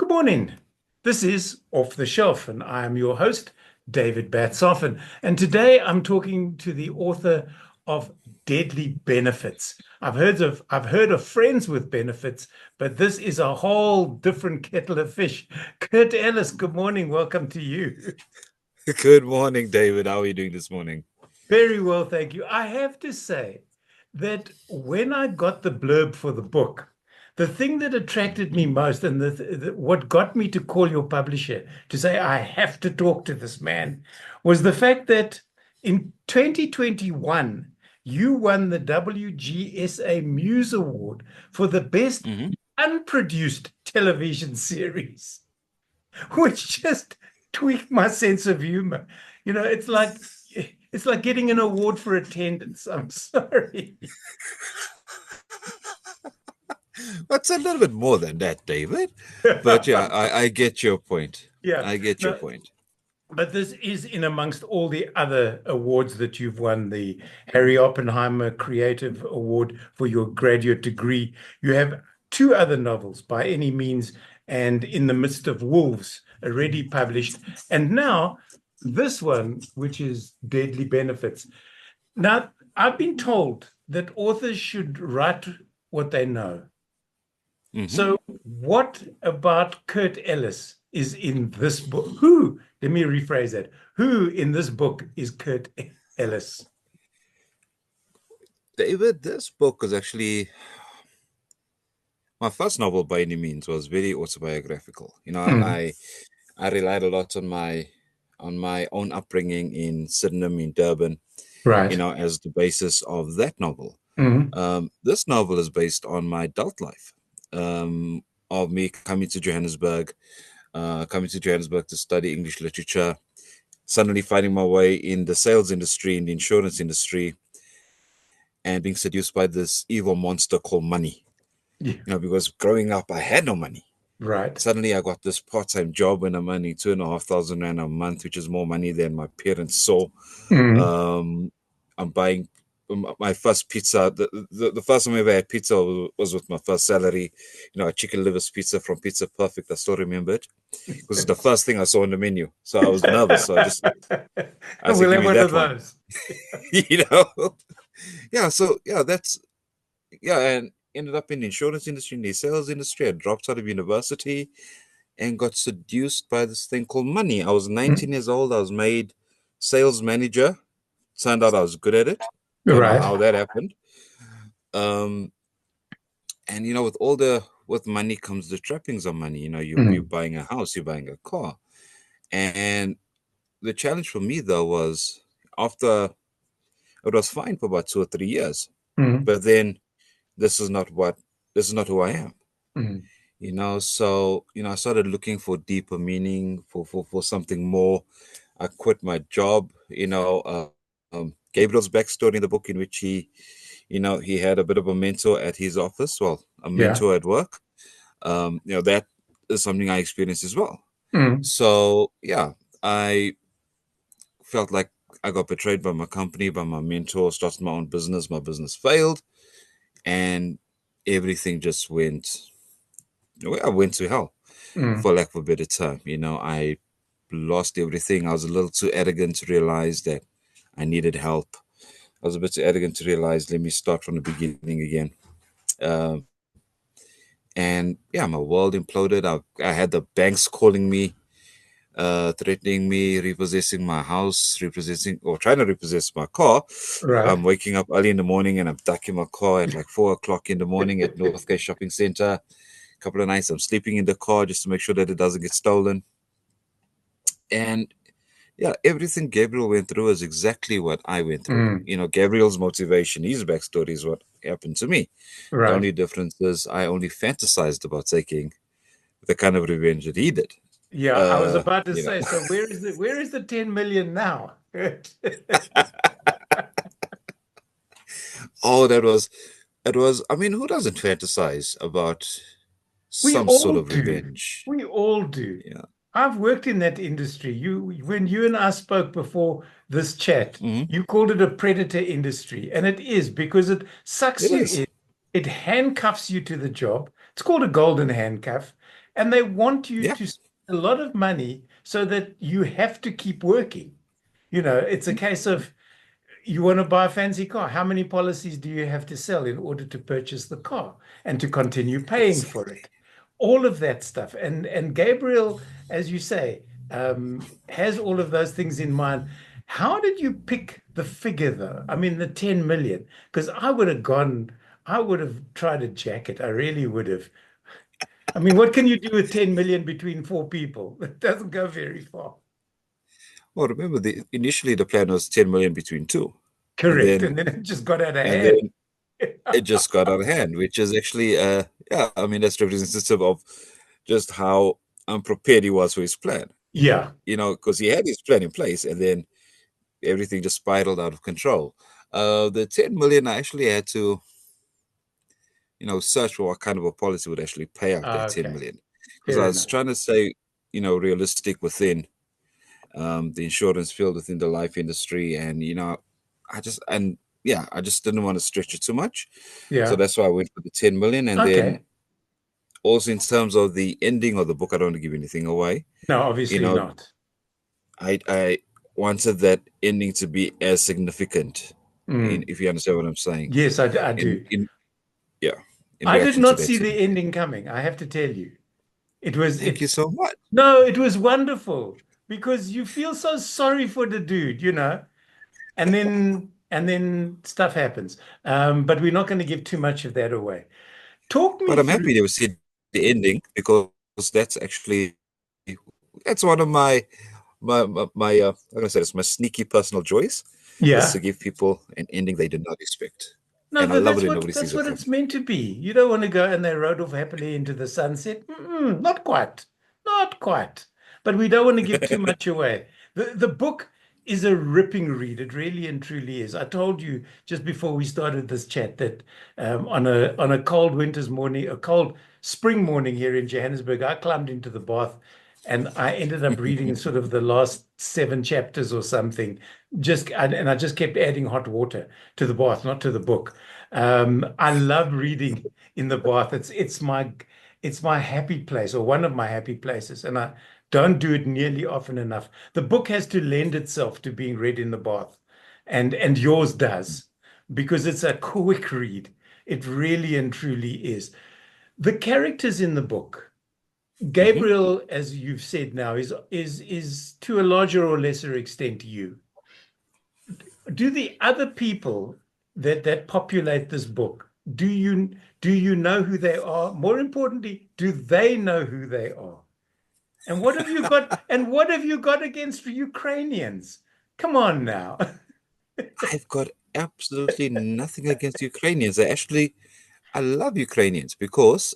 Good morning. This is Off the Shelf, and I am your host, David Batsoffen. And today I'm talking to the author of Deadly Benefits. I've heard of friends with benefits, but this is a whole different kettle of fish. Kurt Ellis, good morning. Welcome to you. Good morning, David. How are you doing this morning? Very well, thank you. I have to say that when I got the blurb for the book, the thing that attracted me most and what got me to call your publisher to say, I have to talk to this man, was the fact that in 2021, you won the WGSA Muse Award for the best Hmm. unproduced television series, which just tweaked my sense of humor. It's like getting an award for attendance. I'm sorry. It's a little bit more than that, David. But yeah, I get your point. Yeah. I get your No, point. but this is in amongst all the other awards that you've won, the Harry Oppenheimer Creative Award for your graduate degree. You have two other novels, By Any Means and In the Midst of Wolves, already published. And now this one, which is Deadly Benefits. Now, I've been told that authors should write what they know. Hmm. So, what about Kurt Ellis is in this book? Who, let me rephrase that. Who in this book is Kurt Ellis? David, this book is actually my first novel by any means was very autobiographical. Mm, I relied a lot on my own upbringing in Sydenham in Durban, right. as the basis of that novel. Mm, This novel is based on my adult life, of me coming to Johannesburg to study English literature, suddenly finding my way in the sales industry, in the insurance industry, and being seduced by this evil monster called money. yeah, Because growing up, I had no money. right. Suddenly, I got this part-time job and I'm earning 2,500 rand a month, which is more money than my parents saw. Mm. Um, I'm buying my first pizza. The first time I ever had pizza was with my first salary. A chicken livers pizza from Pizza Perfect. I still remember it because it's the first thing I saw on the menu. So I was nervous. So I said, We'll "Give have me one of that one." those. you know, yeah. So yeah, and ended up in the insurance industry, in the sales industry. I dropped out of university and got seduced by this thing called money. I was Mm, 19 years old. I was made sales manager. Turned out I was good at it. Don't know right. how that happened. Um, and with money comes the trappings of money. You're Mm, buying a house, you're buying a car, and the challenge for me though was after it was fine for about 2 or 3 years, mm, but then this is not what this is not who I am. mm. So I started looking for deeper meaning, for something more. I quit my job. Gabriel's backstory in the book, in which he had a bit of a mentor at his office, well, a Yeah. mentor at work. That is something I experienced as well. Mm, So yeah, I felt like I got betrayed by my company, by my mentor, started my own business. My business failed, and everything just I went to hell, mm. for lack of a better term. I lost everything. I was a little too arrogant to realize that I needed help. I was a bit too arrogant to realize, let me start from the beginning again. Um, and yeah, my world imploded. I had the banks calling me, threatening me, repossessing my house, repossessing or trying to repossess my car. Right. I'm waking up early in the morning and I'm stuck in my car at like 4 o'clock in the morning at Northgate Shopping Center. A couple of nights I'm sleeping in the car just to make sure that it doesn't get stolen. And yeah, everything Gabriel went through is exactly what I went through. Mm, Gabriel's motivation, his backstory is what happened to me. The right. only difference is I only fantasized about taking the kind of revenge that he did. Yeah, I was Uh, about to you know, say, so where is the 10 million now? oh, I mean, who doesn't fantasize about We some sort all of do. revenge? We all do. Yeah. I've worked in that industry. When you and I spoke before this chat, Hmm. you called it a predator industry, and it is because it sucks It you is. in. It handcuffs you to the job. It's called a golden handcuff, and they want you Yeah. to spend a lot of money so that you have to keep working. It's a case of you want to buy a fancy car. How many policies do you have to sell in order to purchase the car and to continue paying for Exactly. it? All of that stuff. And Gabriel, as you say, has all of those things in mind. How did you pick the figure though? I mean, the 10 million, because I would have tried a jacket. I really would have. I mean, what can you do with 10 million between four people? It doesn't go very far. Well, remember initially the plan was 10 million between two, and Correct. then And then it just got out of and hand. then it just got out of hand, which is actually yeah, I mean that's representative of just how unprepared he was for his plan. Yeah. Because he had his plan in place, and then everything just spiraled out of control. The 10 million, I actually had to, search for what kind of a policy would actually pay out that 10 Okay. million. Because Fair I was enough. trying to say, realistic within the insurance field, within the life industry. And, I just didn't want to stretch it too much. So Yeah. that's why I went for the 10 million. And then Okay. also in terms of the ending of the book, I don't want to give anything away. No, You obviously know, not. I wanted that ending to be as significant, Mm. if you understand what I'm saying, Yes, I in do. in yeah, in I did reaction to not that see too. the ending coming, I have to tell you. It was Thank you it so much. No, it was wonderful because you feel so sorry for the dude. And then stuff happens. But we're not going to give too much of that away. Talk me But I'm through. happy to see the ending because that's actually that's one of my I'm gonna say this, my sneaky personal joys is Yeah. to give people an ending they did not expect. No, And I but love that's it when what nobody sees that's it what it's coming. meant to be. You don't want to go and they rode off happily into the sunset. Not quite. Not quite. But we don't want to give too much away. The book is a ripping read. It really and truly is. I told you just before we started this chat that on a cold winter's morning, a cold spring morning here in Johannesburg, I climbed into the bath and I ended up reading sort of the last 7 chapters or something. And I just kept adding hot water to the bath, not to the book. I love reading in the bath. It's my happy place or one of my happy places, and I don't do it nearly often enough. The book has to lend itself to being read in the bath, and yours does because it's a quick read. It really and truly is. The characters in the book, Mhm. Gabriel, as you've said now, is to a larger or lesser extent you. Do the other people that populate this book, do you know who they are? More importantly, do they know who they are? And what have you got? And what have you got against Ukrainians? Come on now. I've got absolutely nothing against Ukrainians. I love Ukrainians because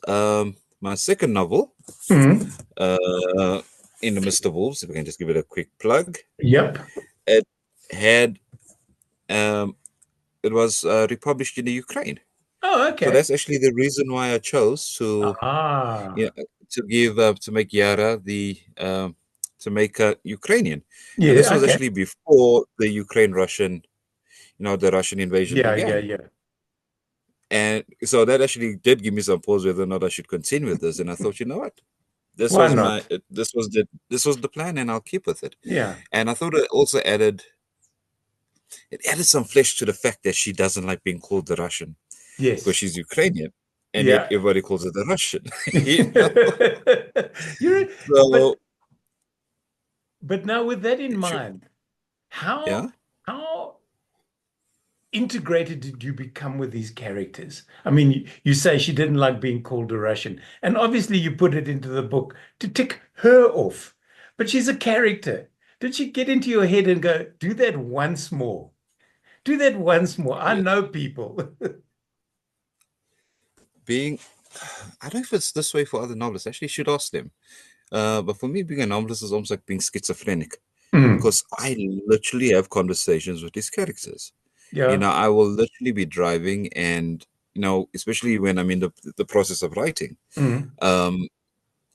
my second novel, Mhm. uh, In the Midst of Wolves, if we can just give it a quick plug, Yep. it had um, it was republished in the Ukraine. Oh, So okay. that's actually the reason why I chose Ah, to make Yara the to make Ukrainian, and this yeah. was Okay. actually before the the Russian invasion Yeah, yeah, began. yeah. And so that actually did give me some pause whether or not I should continue with this. And I thought, you know what, Why not? this was the plan, and I'll keep with it. Yeah. And I thought it added some flesh to the fact that she doesn't like being called the Russian because Yes. she's Ukrainian, and yet Yeah. everybody calls her the Russian. You're, but So but now with that in sure, mind, how yeah. how integrated did you become with these characters? I mean, you say she didn't like being called a Russian, and obviously you put it into the book to tick her off, but she's a character. Did she get into your head and go, do that once more? Do that once more. I Yeah. know people. Being, I don't know if it's this way for other novelists. Actually, you should ask them. But for me, being a novelist is almost like being schizophrenic Mm, because I literally have conversations with these characters. yeah. I will literally be driving, and especially when I'm in the process of writing, Mm, um,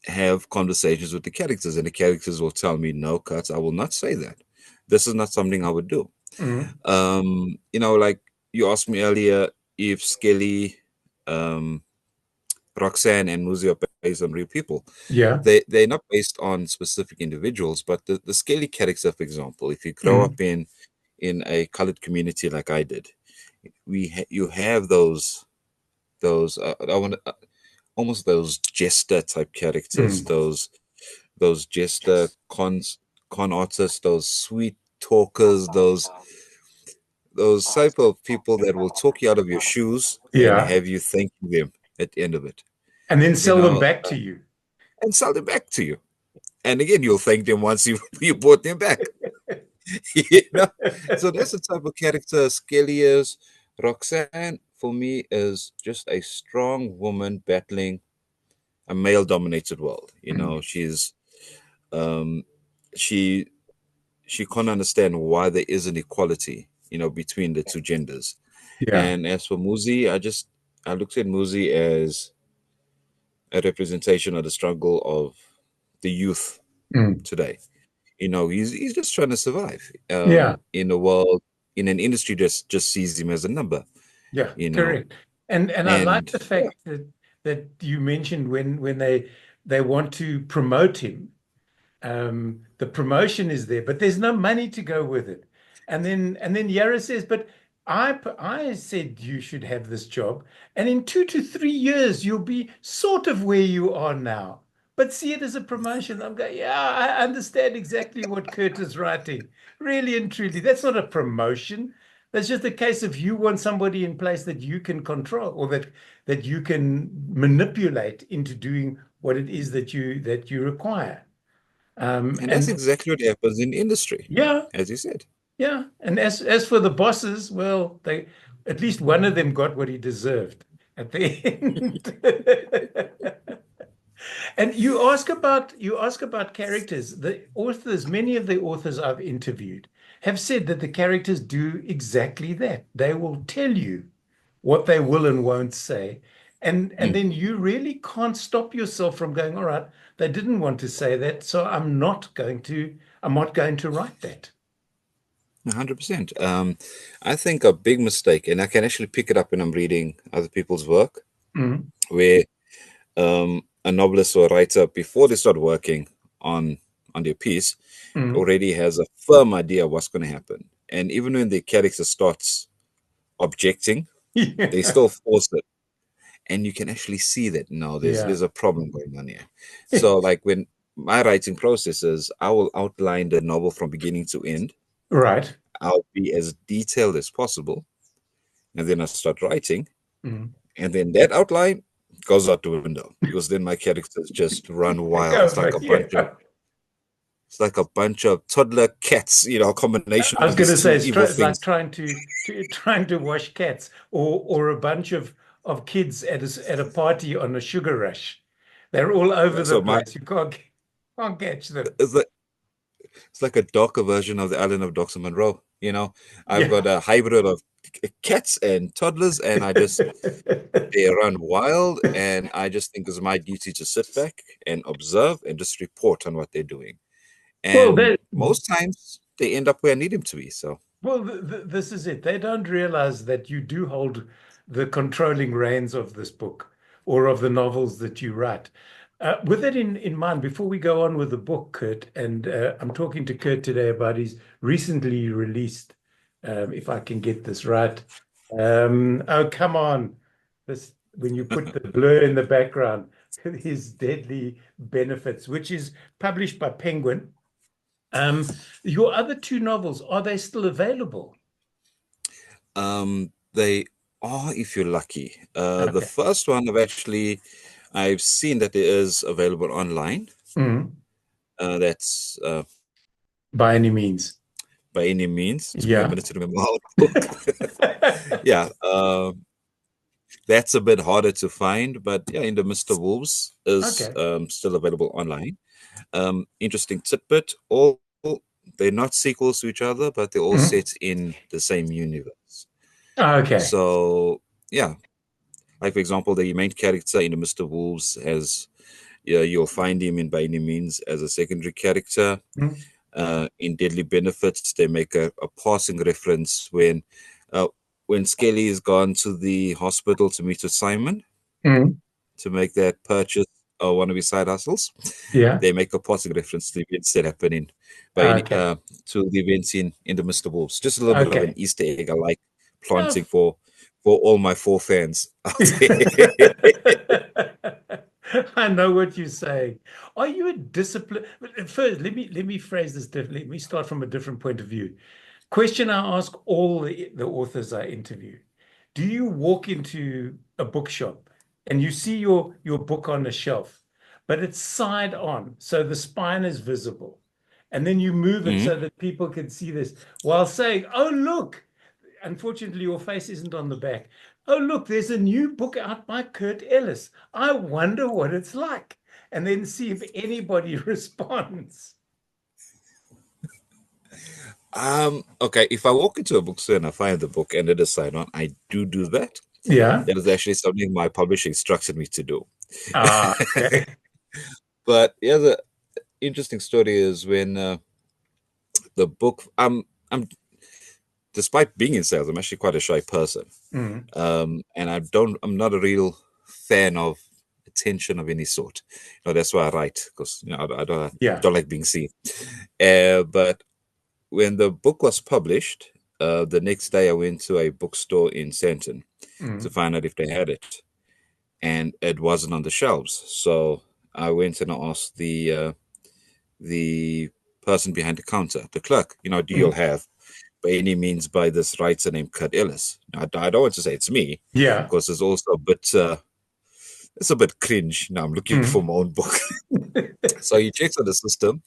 have conversations with the characters, and the characters will tell me, "No, Kurt, I will not say that. This is not something I would do." mm, Like you asked me earlier if Skelly, um, Roxanne and Muzi are based on real people. Yeah. They're not based on specific individuals, but the Scaly character, for example, if you grow Mm. up in a colored community like I did, you have those I want almost those jester type characters, Mm. those jester con artists, those sweet talkers, those type of people that will talk you out of your shoes and Yeah. have you thanking them at the end of it, And then you sell them know, back to you. and sell them back to you. And again, you'll thank them once you bought them back. you know, so that's the type of character Skelly is. Roxanne, for me, is just a strong woman battling a male-dominated world. Mm. Um, she she can't understand why there is an equality, between the two genders. Yeah. And as for Muzi, I looked at Muzi as a representation of the struggle of the youth Mm. today. He's just trying to survive Yeah. in a world, in an industry just sees him as a number. Yeah, You know, correct. And I like and the fact that you mentioned when they want to promote him, the promotion is there, but there's no money to go with it. And then Yara says, but I said you should have this job, and in 2 to 3 years you'll be sort of where you are now. But see it as a promotion. I'm going, yeah, I understand exactly what Kurt is writing. Really and truly, that's not a promotion. That's just a case of you want somebody in place that you can control or that you can manipulate into doing what it is that you require. that's And exactly what happens in industry, yeah, as you said. yeah. And as for the bosses, well, they at least one of them got what he deserved at the end. And you ask about characters. The authors, many of the authors I've interviewed have said that the characters do exactly that. They will tell you what they will and won't say. And Mm, then you really can't stop yourself from going, all right, they didn't want to say that, so I'm not going to write that. 100%. I think a big mistake, and I can actually pick it up when I'm reading other people's work, Mm, where a novelist or a writer, before they start working on their piece, mm. already has a firm idea of what's going to happen. And even when the character starts objecting, they Yeah. still force it. And you can actually see that no, Yeah. there's a problem going on here. So like when my writing process is, I will outline the novel from beginning to end. Right. I'll be as detailed as possible, and then I start writing, Mm. and then that outline goes out the window because then my characters just run wild. Go, but yeah. It's like a bunch of toddler cats, a combination I was of going these to say two it's, evil it's like things. trying to wash cats, or a bunch of kids at a party on a sugar rush. They're all over the So my place. You can't catch them. it's like it's like a darker version of the Island of Dr. Monroe. I've Yeah. got a hybrid of cats and toddlers, and they run wild, and I just think it's my duty to sit back and observe and just report on what they're doing. Well, And most times they end up where I need them to be. So this is it. They don't realize that you do hold the controlling reins of this book or of the novels that you write. With that in mind, before we go on with the book, Kurt, and I'm talking to Kurt today about his recently released, if I can get this right. Oh, come on. This when you put the blur in the background, his deadly benefits, which is published by Penguin. Your other two novels, are they still available? they are, if you're lucky. The Okay. first one I've seen that it is available online. Mhm. That's By any means. by any means. Took me a Yeah. minute to remember how to book. Yeah, that's a bit harder to find, but yeah, in the Mr. Wolves is Okay. still available online. Interesting tidbit: all they're not sequels to each other, but they're all Mhm. set in the same universe. Okay. So yeah, like for example, the main character in the Mr. Wolves has, yeah, you'll find him in By Any Means as a secondary character. Mhm. In Deadly Benefits, they make a passing reference uh, when Skelly is gone to the hospital to meet with Simon. Mhm. to make that purchase or one of his side hustles, Yeah. they make a passing reference to the events that happen in Okay. to the events in the Mr. Wolves. Just a little bit of an Okay. Easter egg I like Oh, planting for all my four fans out there. I know what you're saying. Are you a discipline? First, let me phrase this differently. Let me start from a different point of view. Question I ask all the authors I interview. Do you walk into a bookshop and you see your book on a shelf, but it's side on, so the spine is visible, and then you move it Mhm. so that people can see this while saying, "Oh, look." Unfortunately, your face isn't on the back. Oh, look, there's a new book out by Kurt Ellis. I wonder what it's like. And then see if anybody responds. Okay, if I walk into a bookstore and I find the book and it is signed on, I do that. Yeah. That is actually something my publisher instructed me to do. Ah, okay. But yeah, the interesting story is when the book. I'm despite being in sales, I'm actually quite a shy person, Mm, and I'm not a real fan of attention of any sort. That's why I write because yeah. don't like being seen. But when the book was published, the next day I went to a bookstore in Santon to Mm, find out if they had it, and it wasn't on the shelves. So I went and asked the person behind the counter, the clerk, do you mm, have by any means by this writer named Kurt Ellis? Now, I don't want to say it's me yeah. because it's a bit cringe. Now I'm looking for Mm. my own book. So he checks on the system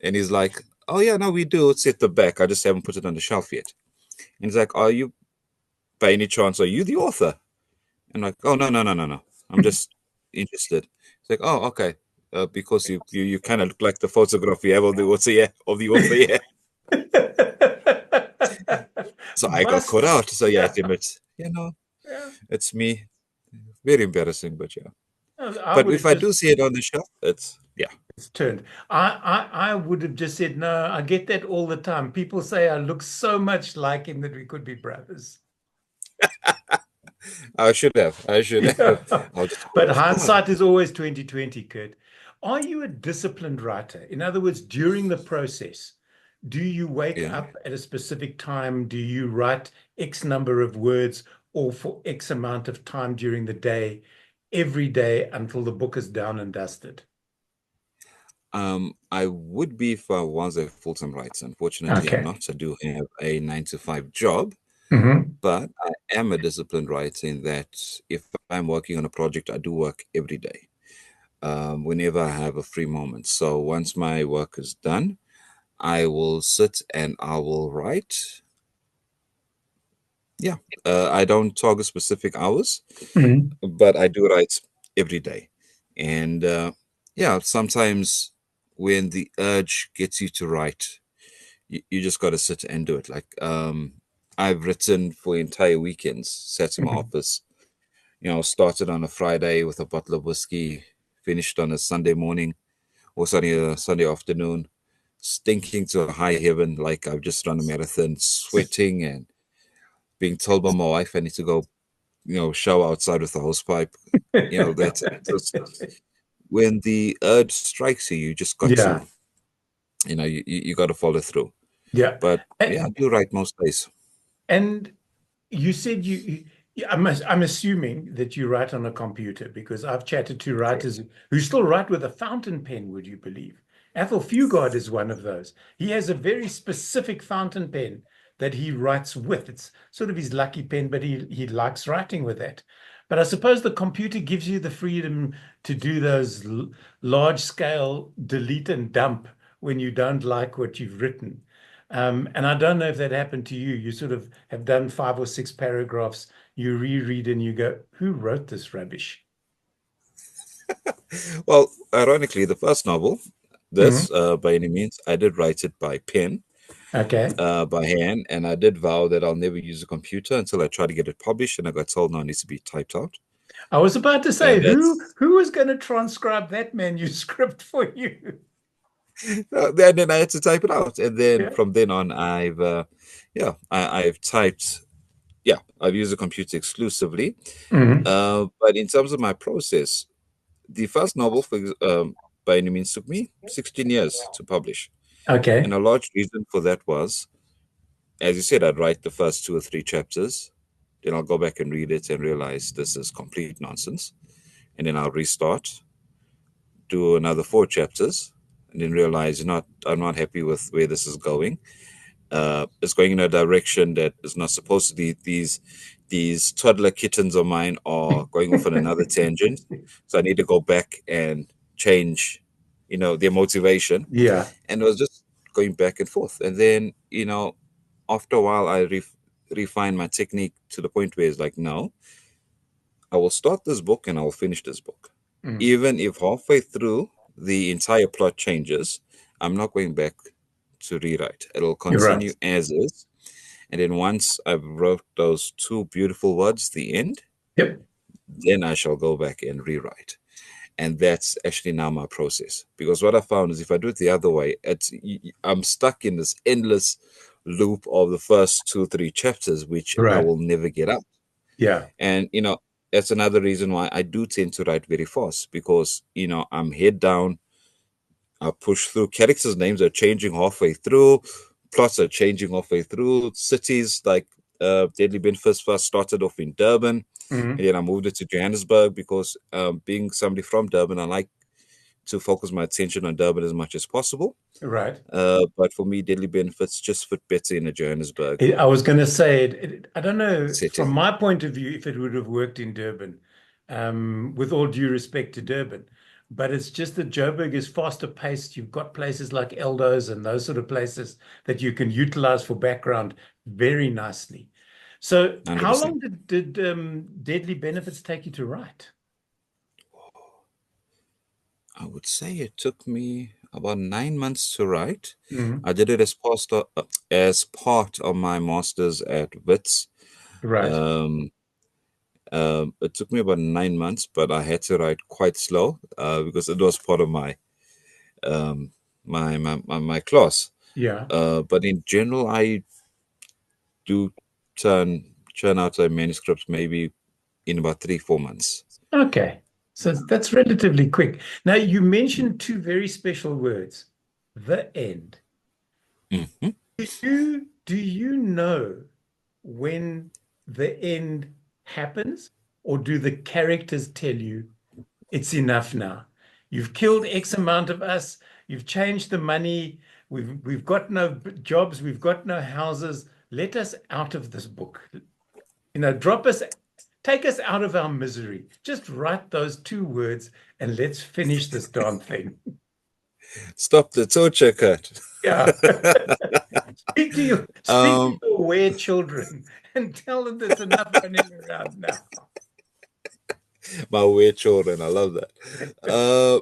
and he's like, "Oh yeah, no, we do. It's at the back. I just haven't put it on the shelf yet." And he's like, "Are you by any chance are you the author?" And I'm like, "Oh no. I'm just interested." It's like, "Oh, okay." Because you kind of look like the photograph you have of the author, yeah, of the author, yeah. So I got caught Busted. out. So yeah, Yeah. it admits, Yeah. it's me. Very embarrassing, but yeah. I But would if have I just do see it on the shelf, it's yeah. it's turned. I would have just said, no, I get that all the time. People say I look so much like him that we could be brothers. I should have. I should have. Yeah. I'll just But oh God. hindsight is always 2020, Kurt. Are you a disciplined writer? In other words, during the process, do you wake Yeah. up at a specific time? Do you write X number of words or for X amount of time during the day, every day until the book is down and dusted? I would be if I was a full-time writer. Unfortunately, I'm Okay. not. I do have a 9 to 5 job, Hmm. but I am a disciplined writer in that if I'm working on a project, I do work every day. Whenever I have a free moment. So once my work is done, I will sit and I will write. Yeah, I don't target specific hours, Hmm. but I do write every day. And yeah, sometimes when the urge gets you to write, you just got to sit and do it. Like I've written for entire weekends, sat in my Hmm. office, started on a Friday with a bottle of whiskey, finished on a Sunday morning or Sunday afternoon, stinking to high heaven like I've just run a marathon, sweating and being told by my wife I need to go, shower outside with the hose pipe. That's it. So when the urge strikes you, you just got Yeah. to, you got to follow through. Yeah. But yeah, I And, do write most days. and you said I'm assuming that you write on a computer because I've chatted to Correct. writers who still write with a fountain pen, would you believe? Athol Fugard is one of those. He has a very specific fountain pen that he writes with. It's sort of his lucky pen, but he likes writing with that. But I suppose the computer gives you the freedom to do those large scale delete and dump when you don't like what you've written. And I don't know if that happened to you. You sort of have done 5 or 6 paragraphs, you reread and you go, who wrote this rubbish? Well, ironically, the first novel, Mhm. this by any means, I did write it by pen, Okay. by hand, and I did vow that I'll never use a computer until I try to get it published, and I got told no, it needs to be typed out. I was about to say, And who was going to transcribe that manuscript for you? then I had to type it out, and then Yeah. from then on, I've typed yeah, I've used the computer exclusively. Hmm. But in terms of my process, the first novel, by any means, took me 16 years to publish. And Okay. a large reason for that was, as you said, I'd write the first 2 or 3 chapters, then I'll go back and read it and realize this is complete nonsense. And then I'll restart, do another 4 chapters, and then realize I'm not happy with where this is going. It's going in a direction that is not supposed to be. These toddler kittens of mine are going off on another tangent, so I need to go back and change, their motivation. Yeah. And it was just going back and forth. And then, after a while, I refined my technique to the point where it's like, no, I will start this book and I will finish this book, Mm. even if halfway through the entire plot changes. I'm not going back to rewrite. It'll You're right. continue as is. And then once I've wrote those 2 beautiful words, the end, Yep. then I shall go back and rewrite. And that's actually now my process. Because what I found is if I do it the other way, I'm stuck in this endless loop of the first 2, 3 chapters, which I Right. will never get out. Yeah. And that's another reason why I do tend to write very fast, because I'm head down. I push through. Characters' names are changing halfway through. Plots are changing halfway through. Cities like Deadly Benefits first started off in Durban, and Hmm. then I moved it to Johannesburg because being somebody from Durban, I like to focus my attention on Durban as much as possible. Right. But for me, Deadly Benefits just fit better in a Johannesburg I was going to say I don't know from setting. my point of view if it would have worked in Durban, with all due respect to Durban, but it's just that Joburg is faster paced. You've got places like Eldo's and those sort of places that you can utilize for background very nicely. So, how 100%. long did Deadly Benefits take you to write? I would say it took me about 9 months to write. Hmm. I did it as part of my master's at Wits. Right. Um, it took me about 9 months, but I had to write quite slow because it was part of um, my class. Yeah. But in general, I do churn out a manuscript maybe in about 3 4 months. Okay. So that's relatively quick. Now, you mentioned two very special words, the end. Mhm. Do you know when the end happens, or do the characters tell you it's enough now? You've killed X amount of us, you've changed the money, we've got no jobs, we've got no houses. Let us out of this book. Drop us, take us out of our misery. Just write those two words and let's finish this darn thing. Stop the torture, Kurt. Yeah. Speak to um, your aware children and tell them there's enough running around now. my weird children, I love that. Uh,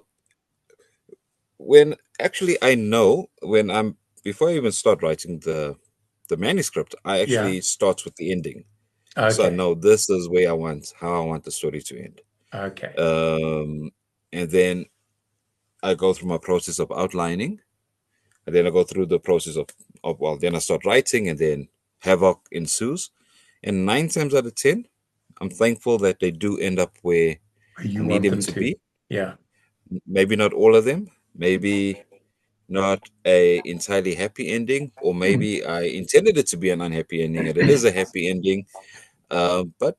when actually I know when I'm before I even start writing the manuscript, I Yeah. actually start with the ending, so I Okay. know this is where how I want the story to end. Okay. Um, and then I go through my process of outlining, and then I go through the process of well, then I start writing, and then havoc ensues. And 9 times out of 10, I'm thankful that they do end up where I You need want them them to to. be. Yeah. Maybe not all of them. Maybe not a entirely happy ending, or Mhm. maybe I intended it to be an unhappy ending and it is a happy ending. But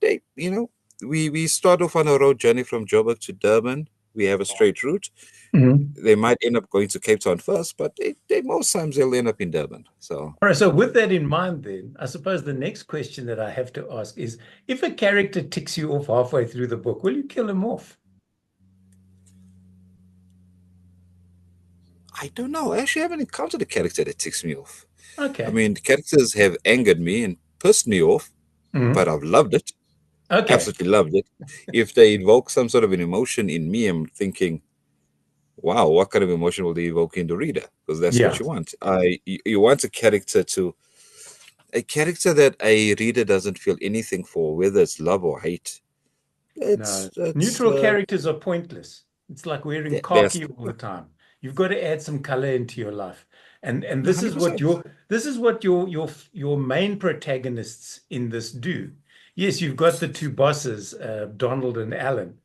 we start off on a road journey from Joburg to Durban. We have a straight route. Mhm. They might end up going to Cape Town first, but they most times they'll end up in Durban. So All right. So with that in mind, then, I suppose the next question that I have to ask is, if a character ticks you off halfway through the book, will you kill him off? I don't know. I actually haven't encountered a character that ticks me off. I Okay. mean, characters have angered me and pissed me off, but Mhm. I've loved it. Okay. Absolutely loved it. If they invoke some sort of an emotion in me, I'm thinking, wow, what kind of emotion will they evoke in the reader? Because that's what Yeah. you want. You want a character that a reader doesn't feel anything for, whether it's love or hate. No. It's Neutral characters are pointless. It's like wearing that's khaki all the time. You've got to add some color into your life. And this is what 100%. your main protagonists in this do. Yes, you've got the two bosses, Donald and Alan.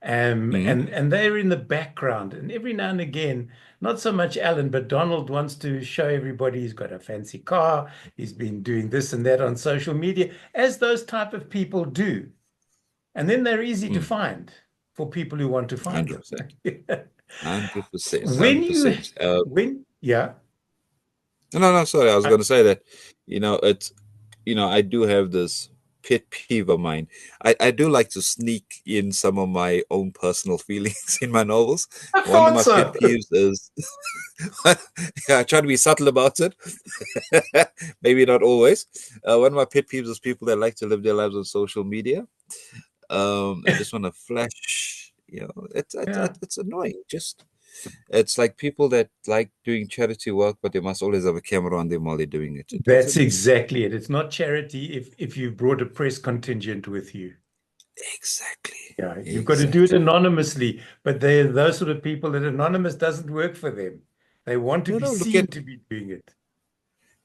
Hmm. And they're in the background. And every now and again, not so much Alan, but Donald wants to show everybody he's got a fancy car. He's been doing this and that on social media, as those type of people do. And then they're easy to Mm. find for people who want to find 100%. them. 100%. When you, 100%. yeah, No, sorry. I was I- going to say that, it's, I do have this pet peeve of mine. I do like to sneak in some of my own personal feelings in my novels. I One of thought my pet so. peeves is, yeah, I try to be subtle about it. Maybe not always. One of my pet peeves is people that like to live their lives on social media. And just want to flash, Yeah, it's annoying. Just it's like people that like doing charity work, but they must always have a camera on them while they're doing it. that's exactly it. It's not charity if you brought a press contingent with you. Exactly, Yeah, you've got to do it exactly. anonymously, but they're those sort of people that anonymous doesn't work for them. They want to No, be no, look seen at to be doing it.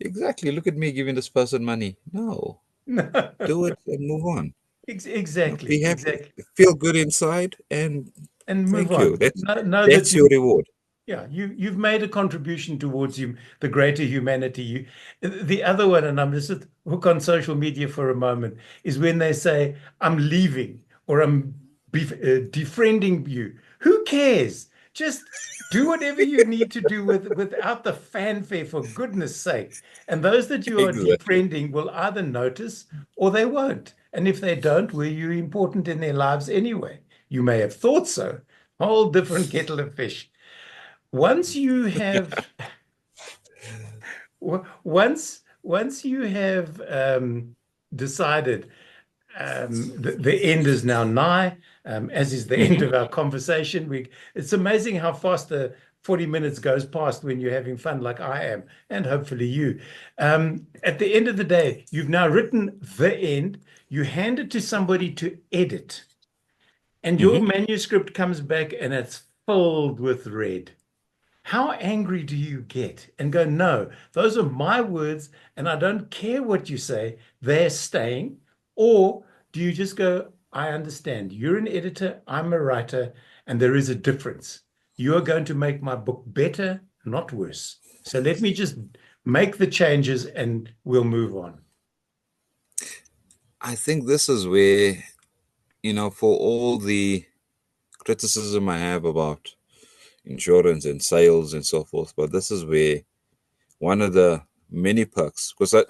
exactly. Look at me giving this person money. No, do it and move on. No, Exactly, be happy, exactly. feel good inside, and And move thank you. on. That's Know that that's your reward. yeah, you've made a contribution towards the greater humanity. The other one, and I'm just hook on social media for a moment, is when they say, "I'm leaving" or "I'm defriending you." Who cares? Just do whatever you need to do without the fanfare, for goodness sake. And those that you are Exactly. defriending will either notice or they won't. And if they don't, were you important in their lives anyway? You may have thought so. Whole different kettle of fish. Once you have once you have decided the end is now nigh, as is the end Hmm. of our conversation. It's amazing how fast the 40 minutes goes past when you're having fun like I am, and hopefully you. At the end of the day, you've now written the end. You hand it to somebody to edit, and your Hmm. manuscript comes back and it's filled with red. How angry do you get and go, no, those are my words and I don't care what you say, they're staying? Or do you just go, I understand, you're an editor, I'm a writer, and there is a difference. You are going to make my book better, not worse. So let me just make the changes and we'll move on. I think this is where, for all the criticism I have about insurance and sales and so forth, but this is where one of the many perks, because I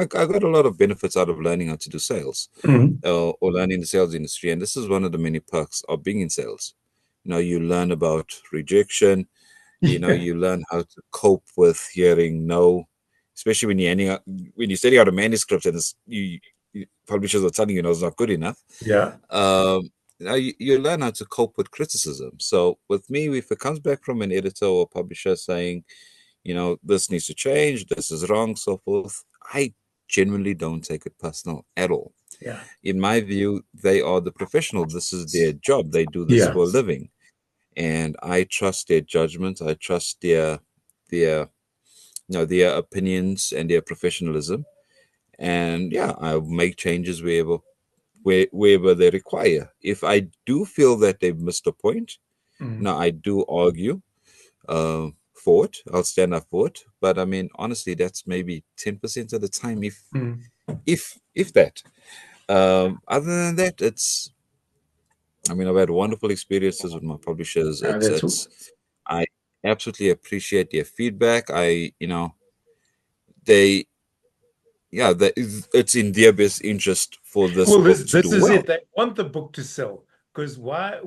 got a lot of benefits out of learning how to do sales, Mhm. or learning the sales industry, and this is one of the many perks of being in sales. You learn about rejection. Yeah, You learn how to cope with hearing no, especially when you're setting out a manuscript and publishers are telling you, it's not good enough. yeah. You learn how to cope with criticism. So with me, if it comes back from an editor or publisher saying, this needs to change, this is wrong, so forth, I genuinely don't take it personal at all. Yeah. In my view, they are the professional. This is their job. They do this Yeah. for a living. And I trust their judgment. I trust their their opinions and their professionalism. And yeah, I'll make changes wherever they require. If I do feel that they've missed a point, Mm, now I do argue for it. I'll stand up for it. But I mean, honestly, that's maybe 10% of the time, mm. if that. Other than that, I've had wonderful experiences with my publishers. That's I absolutely appreciate their feedback. They, yeah, it's in their best interest for this well, book this to do this is well. it. They want the book to sell because why,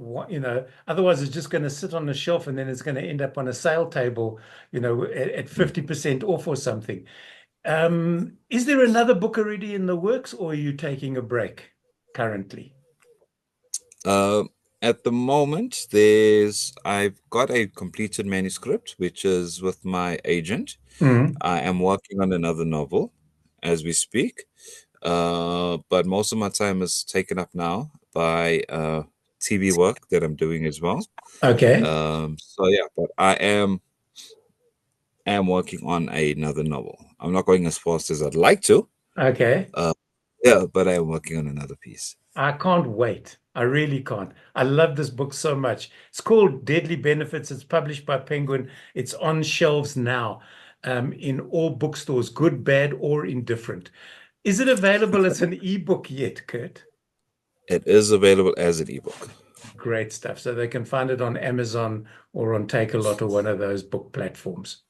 otherwise it's just going to sit on the shelf and then it's going to end up on a sale table, at 50% off or something. Is there another book already in the works, or are you taking a break currently? Uh, at the moment, I've got a completed manuscript, which is with my agent. Mhm. I am working on another novel as we speak. But most of my time is taken up now by TV work that I'm doing as well. Okay. So yeah, but I am working on another novel. I'm not going as fast as I'd like to. Okay. Yeah, but I am working on another piece. I can't wait. I really can't. I love this book so much. It's called Deadly Benefits. It's published by Penguin. It's on shelves now, in all bookstores, good, bad, or indifferent. Is it available as an ebook yet, Kurt? It is available as an ebook. Great stuff. So they can find it on Amazon or on Take-A-Lot or one of those book platforms.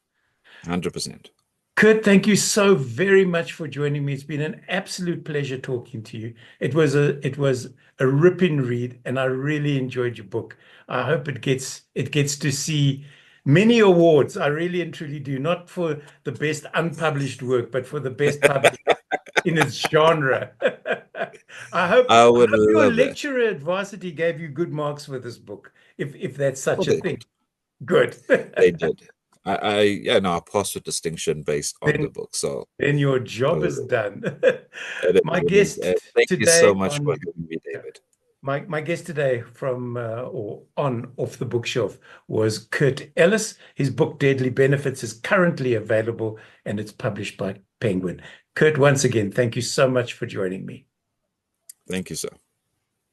100%. Kurt, thank you so very much for joining me. It's been an absolute pleasure talking to you. It was a ripping read, and I really enjoyed your book. I hope it gets to see many awards. I really and truly do, not for the best unpublished work, but for the best published in its genre. I hope I I would hope your love that. lecturer at varsity gave you good marks for this book, if that's Oh, such a they thing. did. Good. They did. Yeah, no, I passed with distinction based on the Then book. So then your it job was, is done. it My is, it is. guest Thank you so today much for on having me, yeah, David. my guest today from or on Off the Bookshelf was Kurt Ellis. His book Deadly Benefits is currently available and it's published by Penguin. Kurt, once again, thank you so much for joining me. Thank you, sir.